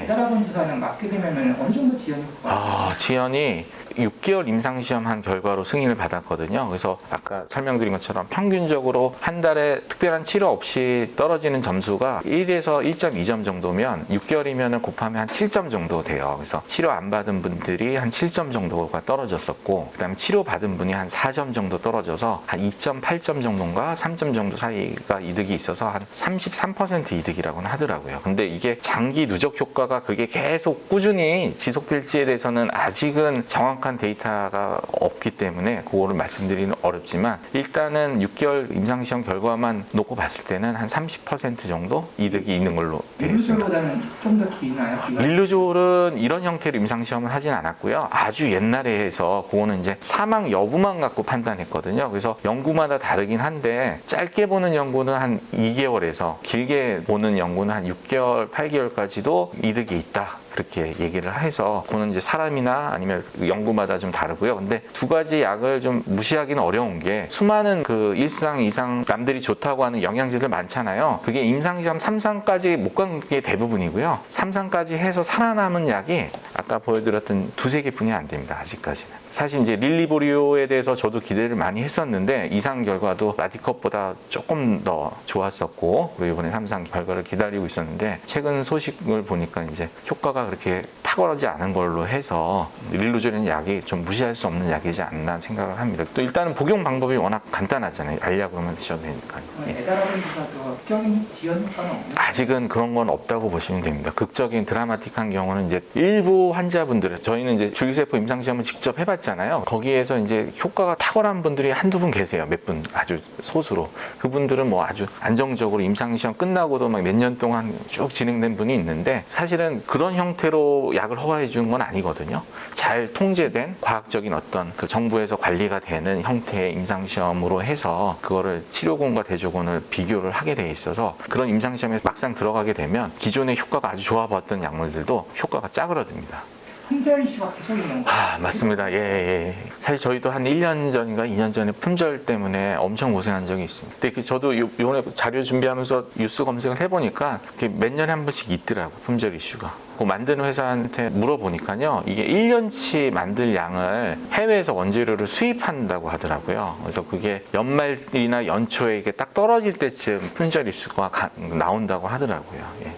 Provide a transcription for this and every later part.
예. 따라본 주사는 맞게 되면 어느 정도 지연이 지연이 6개월 임상시험 한 결과로 승인을 받았거든요. 그래서 아까 설명드린 것처럼 평균적으로 한 달에 특별한 치료 없이 떨어지는 점수가 1에서 1.2점 정도면 6개월이면 곱하면 한 7점 정도 돼요. 그래서 치료 안 받은 분들이 한 7점 정도가 떨어졌었고, 그다음에 치료 받은 분이 한 4점 정도 떨어져서 한 2.8점 정도인가 3점 정도 사이가 이득이 있어서 한 33% 이득이라고는 하더라고요. 근데 이게 장기 누적 효과가 그게 계속 꾸준히 지속될지에 대해서는 아직은 정확한 데이터가 없기 때문에 그거를 말씀드리는 어렵지만, 일단은 6개월 임상시험 결과만 놓고 봤을 때는 한 30% 정도 이득이 있는 걸로 되어 있습니다. 릴루졸보다는 좀 더 기나요? 릴루졸은 이런 형태로 임상시험을 하진 않았고요. 아주 옛날에 해서 그거는 이제 사망 여부만 갖고 판단했거든요. 그래서 연구마다 다르긴 한데, 짧게 보는 연구는 한 2개월에서 길게 보는 연구는 한 6개월, 8개월까지도 이득이 있다, 그렇게 얘기를 해서, 그거는 이제 사람이나 아니면 연구마다 좀 다르고요. 근데 두 가지 약을 좀 무시하기는 어려운 게, 수많은 그 1상, 2상 남들이 좋다고 하는 영양제들 많잖아요. 그게 임상시험 3상까지 못 간 게 대부분이고요. 3상까지 해서 살아남은 약이 아까 보여드렸던 두세 개뿐이 안 됩니다, 아직까지는. 사실 이제 릴리보리오에 대해서 저도 기대를 많이 했었는데, 2상 결과도 라디컵보다 조금 더 좋았었고, 그리고 이번에 3상 결과를 기다리고 있었는데, 최근 소식을 보니까 이제 효과가 그렇게 탁월하지 않은 걸로 해서 릴루졸이라는 약이 좀 무시할 수 없는 약이지 않나 생각을 합니다. 또 일단은 복용 방법이 워낙 간단하잖아요. 알약으로만 드셔도 되니까요. 에다라본 주사도 극적인 지연 효과는 없나요? 아직은 그런 건 없다고 보시면 됩니다. 극적인 드라마틱한 경우는 이제 일부 환자분들, 저희는 이제 줄기세포 임상시험을 직접 해봤잖아요. 거기에서 이제 효과가 탁월한 분들이 한두 분 계세요. 몇 분, 아주 소수로. 그분들은 뭐 아주 안정적으로 임상시험 끝나고도 막 몇 년 동안 쭉 진행된 분이 있는데, 사실은 그런 형태로 약을 허가해 주는 건 아니거든요. 잘 통제된 과학적인 어떤 그 정부에서 관리가 되는 형태의 임상시험으로 해서 그거를 치료군과 대조군을 비교를 하게 돼 있어서, 그런 임상시험에 막상 들어가게 되면 기존의 효과가 아주 좋아 보였던 약물들도 효과가 짜그러듭니다. 품절 이슈가 계속 있는 거예요. 맞습니다. 예. 사실 저희도 한 1년 전인가 2년 전에 품절 때문에 엄청 고생한 적이 있습니다. 근데 저도 이번에 자료 준비하면서 뉴스 검색을 해보니까 몇 년에 한 번씩 있더라고요, 품절 이슈가. 그 만드는 회사한테 물어보니까요, 이게 1년치 만들 양을 해외에서 원재료를 수입한다고 하더라고요. 그래서 그게 연말이나 연초에 이게 딱 떨어질 때쯤 품절 이슈가 나온다고 하더라고요. 예.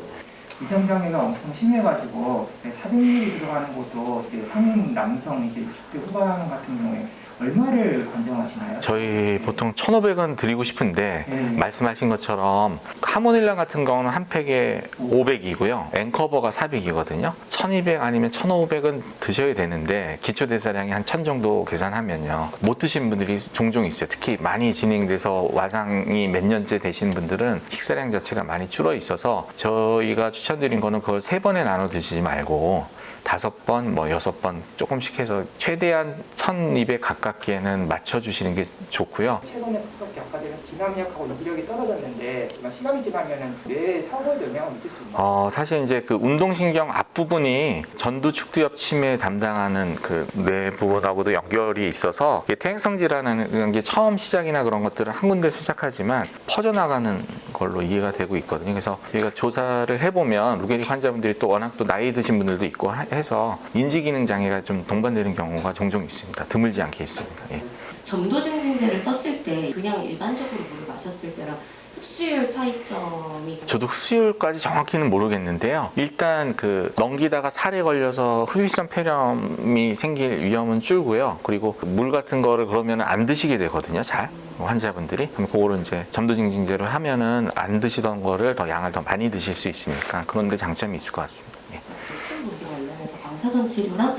이성장애가 엄청 심해가지고 400ml 들어가는 것도 이제 성인 남성 이제 60대 후반 같은 경우에 얼마를 권장하시나요? 저희 보통 1,500원 드리고 싶은데, 말씀하신 것처럼 하모닐라 같은 경우는 한 팩에 500이고요. 앵커버가 400이거든요. 1,200 아니면 1,500은 드셔야 되는데, 기초대사량이 한 1,000 정도 계산하면요, 못 드시는 분들이 종종 있어요. 특히 많이 진행돼서 와상이 몇 년째 되신 분들은 식사량 자체가 많이 줄어 있어서, 저희가 추천드린 거는 그걸 3번에 나눠 드시지 말고 5번, 뭐 6번 조금씩 해서 최대한 1,200 가깝게는 맞춰주시는 게 좋고요. 최근에 급속히 악화되는 기남력하고 이기력이 떨어졌는데, 시간이 지나면 뇌에 사고에 영향을 미칠 수 있나요? 사실 이제 그 운동신경 앞부분이 전두축두엽 침해 담당하는 그 뇌 부분하고도 연결이 있어서, 퇴행성 질환이라는 게 처음 시작이나 그런 것들은 한 군데서 시작하지만 퍼져나가는 걸로 이해가 되고 있거든요. 그래서 저희가 조사를 해보면 루게릭 환자분들이 또 워낙 또 나이 드신 분들도 있고 해서 인지기능 장애가 좀 동반되는 경우가 종종 있습니다. 드물지 않게 있습니다. 예. 점도증진제를 썼을 때 그냥 일반적으로 물을 마셨을 때랑 흡수율 차이점이, 저도 흡수율까지 정확히는 모르겠는데요. 일단 그 넘기다가 살에 걸려서 흡입성 폐렴이 생길 위험은 줄고요. 그리고 물 같은 거를 그러면 안 드시게 되거든요, 잘. 환자분들이. 그럼 그거를 이제 점도증진제로 하면은 안 드시던 거를 더 양을 더 많이 드실 수 있으니까 그런 데 장점이 있을 것 같습니다. 예. 친구들 관련해서 방사선 치료랑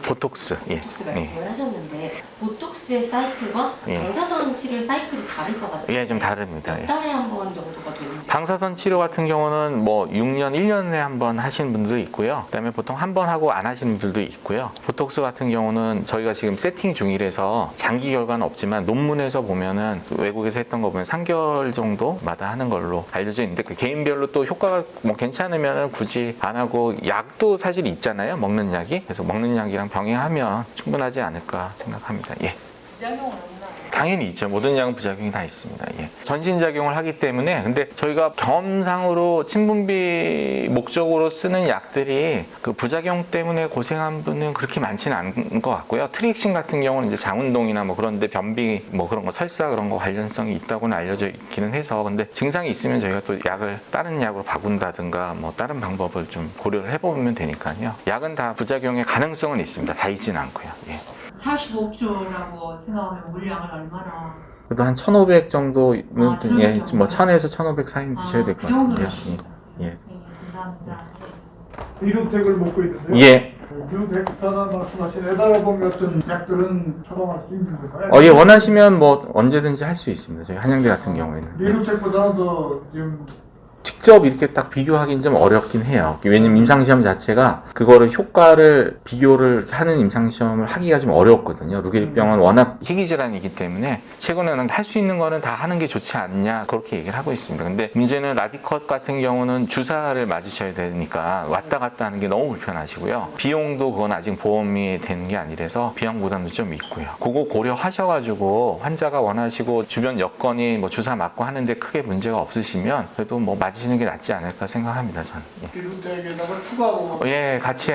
보톡스. 보톡스 말씀을 하셨는데, 보톡스의 사이클과 방사선 치료의 사이클이 다를 것 같아요. 예, 좀 다릅니다. 몇 달에 한 번 정도가 되는지. 방사선 치료 같은 경우는 뭐 6년, 1년에 한 번 하시는 분들도 있고요. 그다음에 보통 한 번 하고 안 하시는 분들도 있고요. 보톡스 같은 경우는 저희가 지금 세팅 중이라서 장기 결과는 없지만, 논문에서 보면은 외국에서 했던 거 보면 3개월 정도마다 하는 걸로 알려져 있는데, 그 개인별로 또 효과가 뭐 괜찮으면은 굳이 안 하고, 약도 사실 있잖아요, 먹는 약이. 그래서 먹는 약이랑 병행하면 충분하지 않을까 생각합니다. 예. 부작용은 없나요? 당연히 있죠. 모든 약은 부작용이 다 있습니다. 예. 전신작용을 하기 때문에 근데 저희가 경험상으로 침분비 목적으로 쓰는 약들이 그 부작용 때문에 고생한 분은 그렇게 많지는 않은 것 같고요. 트리액신 같은 경우는 이제 장운동이나 뭐 그런데 변비 뭐 그런 거 설사 그런 거 관련성이 있다고는 알려져 있기는 해서 근데 증상이 있으면 저희가 또 약을 다른 약으로 바꾼다든가 뭐 다른 방법을 좀 고려를 해보면 되니까요. 약은 다 부작용의 가능성은 있습니다. 다 있지는 않고요. 예. 45kg라고 생각하면 물량을 얼마나? 그래도 한 1,500 정도는 그런 예, 뭐 정도요? 1,000에서 1,500 사이는 드셔야 될 것 그 정도는 같은데요. 예. 네, 감사합니다. 비료택을 먹고 있는데요. 예. 비료택하다 말씀하신 에다라봉 같은 약들은 처방할 수 있는 건가요? 예, 원하시면 뭐 언제든지 할 수 있습니다. 저희 한양대 같은 경우에는. 예. 비료택보다는 더 지금 직접 이렇게 딱 비교하기는 좀 어렵긴 해요. 왜냐면 임상시험 자체가 그거를 효과를 비교를 하는 임상시험을 하기가 좀 어렵거든요. 루게릭병은 워낙 희귀질환이기 때문에 최근에는 할 수 있는 거는 다 하는 게 좋지 않냐 그렇게 얘기를 하고 있습니다. 근데 문제는 라디컷 같은 경우는 주사를 맞으셔야 되니까 왔다 갔다 하는 게 너무 불편하시고요. 비용도 그건 아직 보험이 되는 게 아니라서 비용 부담도 좀 있고요. 그거 고려하셔가지고 환자가 원하시고 주변 여건이 뭐 주사 맞고 하는데 크게 문제가 없으시면 그래도 뭐 맞으시는 게 낫지 않을까 생각합니다. 저는. 예. 비료택에다가 추가하고 예, 같이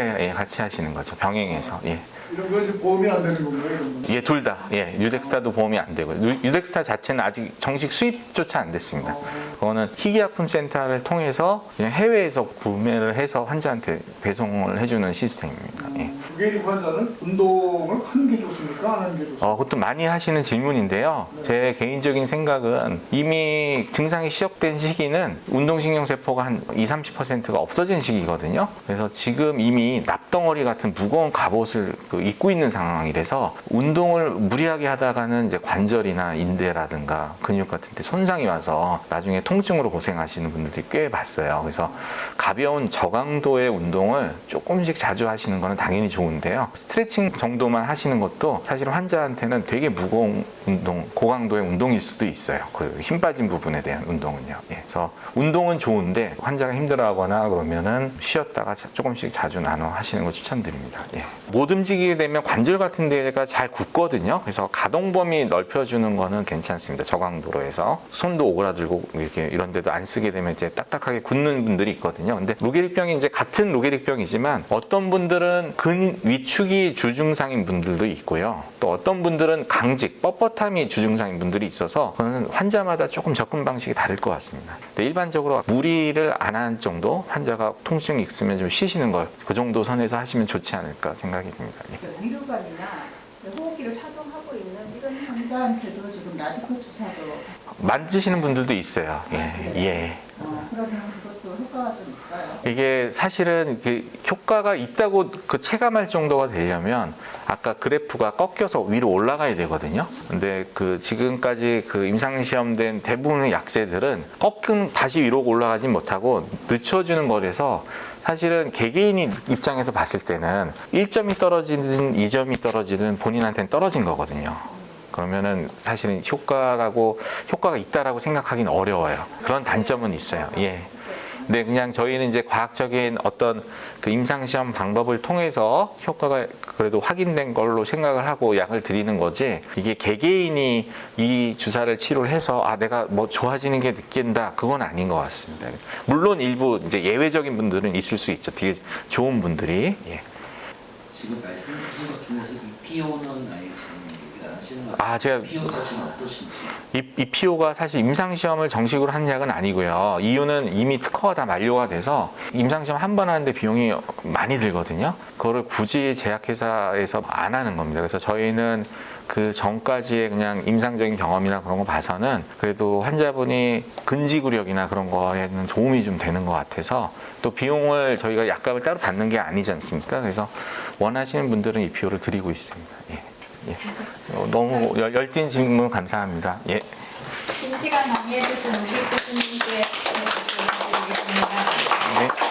하시는 거죠. 병행해서. 예. 이런 건 이제 보험이 안 되는 건가요? 이런 건? 예, 둘 다. 예, 유덱사도 보험이 안 되고요. 유덱사 자체는 아직 정식 수입조차 안 됐습니다. 그거는 희귀약품센터를 통해서 그냥 해외에서 구매를 해서 환자한테 배송을 해주는 시스템입니다. 예. 루게릭 환자는 운동을 하는 게 좋습니까? 안 하는 게 좋습니까? 그것도 많이 하시는 질문인데요. 제 개인적인 생각은 이미 증상이 시작된 시기는 운동신경세포가 한 20-30%가 없어진 시기거든요. 그래서 지금 이미 납덩어리 같은 무거운 갑옷을 입고 있는 상황이라서 운동을 무리하게 하다가는 이제 관절이나 인대라든가 근육 같은 데 손상이 와서 나중에 통증으로 고생하시는 분들이 꽤 봤어요. 그래서 가벼운 저강도의 운동을 조금씩 자주 하시는 거는 당연히 좋은데요. 스트레칭 정도만 하시는 것도 사실 환자한테는 되게 무거운 운동, 고강도의 운동일 수도 있어요. 그 힘 빠진 부분에 대한 운동은요. 예. 그래서 운동은 좋은데 환자가 힘들어하거나 그러면은 쉬었다가 조금씩 자주 나눠 하시는 걸 추천드립니다. 예. 못 움직이게 되면 관절 같은 데가 잘 굳거든요. 그래서 가동 범위 넓혀주는 거는 괜찮습니다. 저강도로 해서 손도 오그라들고 이렇게 이런 데도 안 쓰게 되면 이제 딱딱하게 굳는 분들이 있거든요. 근데 루게릭병이 이제 같은 루게릭병이지만 어떤 분들은 근 위축이 주증상인 분들도 있고요. 또 어떤 분들은 강직, 뻣뻣함이 주증상인 분들이 있어서 그거는 환자마다 조금 접근 방식이 다를 것 같습니다. 근데 일반적으로 무리를 안 한 정도 환자가 통증이 있으면 좀 쉬시는 걸 그 정도 선에서 하시면 좋지 않을까 생각이 듭니다. 예. 위로관이나 호흡기를 착용하고 있는 이런 환자한테도 지금 라디코 주사도 만지시는 분들도 있어요. 예, 그래요? 예. 그러면 그것도 효과가 좀 있어요. 이게 사실은 효과가 있다고 그 체감할 정도가 되려면 아까 그래프가 꺾여서 위로 올라가야 되거든요. 근데 그 지금까지 그 임상시험된 대부분의 약제들은 꺾은 다시 위로 올라가지 못하고 늦춰주는 거라서 사실은 개개인 입장에서 봤을 때는 1점이 떨어지든 2점이 떨어지든 본인한테는 떨어진 거거든요. 그러면은 사실은 효과가 있다라고 생각하기는 어려워요. 그런 단점은 있어요. 예. 근데 그냥 저희는 이제 과학적인 어떤 그 임상시험 방법을 통해서 효과가 그래도 확인된 걸로 생각을 하고 약을 드리는 거지 이게 개개인이 이 주사를 치료를 해서 내가 뭐 좋아지는 게 느낀다 그건 아닌 것 같습니다. 물론 일부 이제 예외적인 분들은 있을 수 있죠. 되게 좋은 분들이. 예. 지금 말씀하신 것 중에서 이 PO는 아예 지금 얘기를 안 하시는 것 같아요. 제가 PO 자체는 어떠신지. 이 PO가 사실 임상시험을 정식으로 한 약은 아니고요. 이유는 이미 특허가 다 만료가 돼서 임상시험 한 번 하는데 비용이 많이 들거든요. 그거를 굳이 제약회사에서 안 하는 겁니다. 그래서 저희는 그 전까지의 그냥 임상적인 경험이나 그런 거 봐서는 그래도 환자분이 근지구력이나 그런 거에는 도움이 좀 되는 것 같아서 또 비용을 저희가 약값을 따로 받는 게 아니지 않습니까? 그래서 원하시는 분들은 이 PO를 드리고 있습니다. 예. 예. 너무 열띤 질문 감사합니다. 예. 긴 시간 남해주신 우리 교수님께 감사드리겠습니다. 네.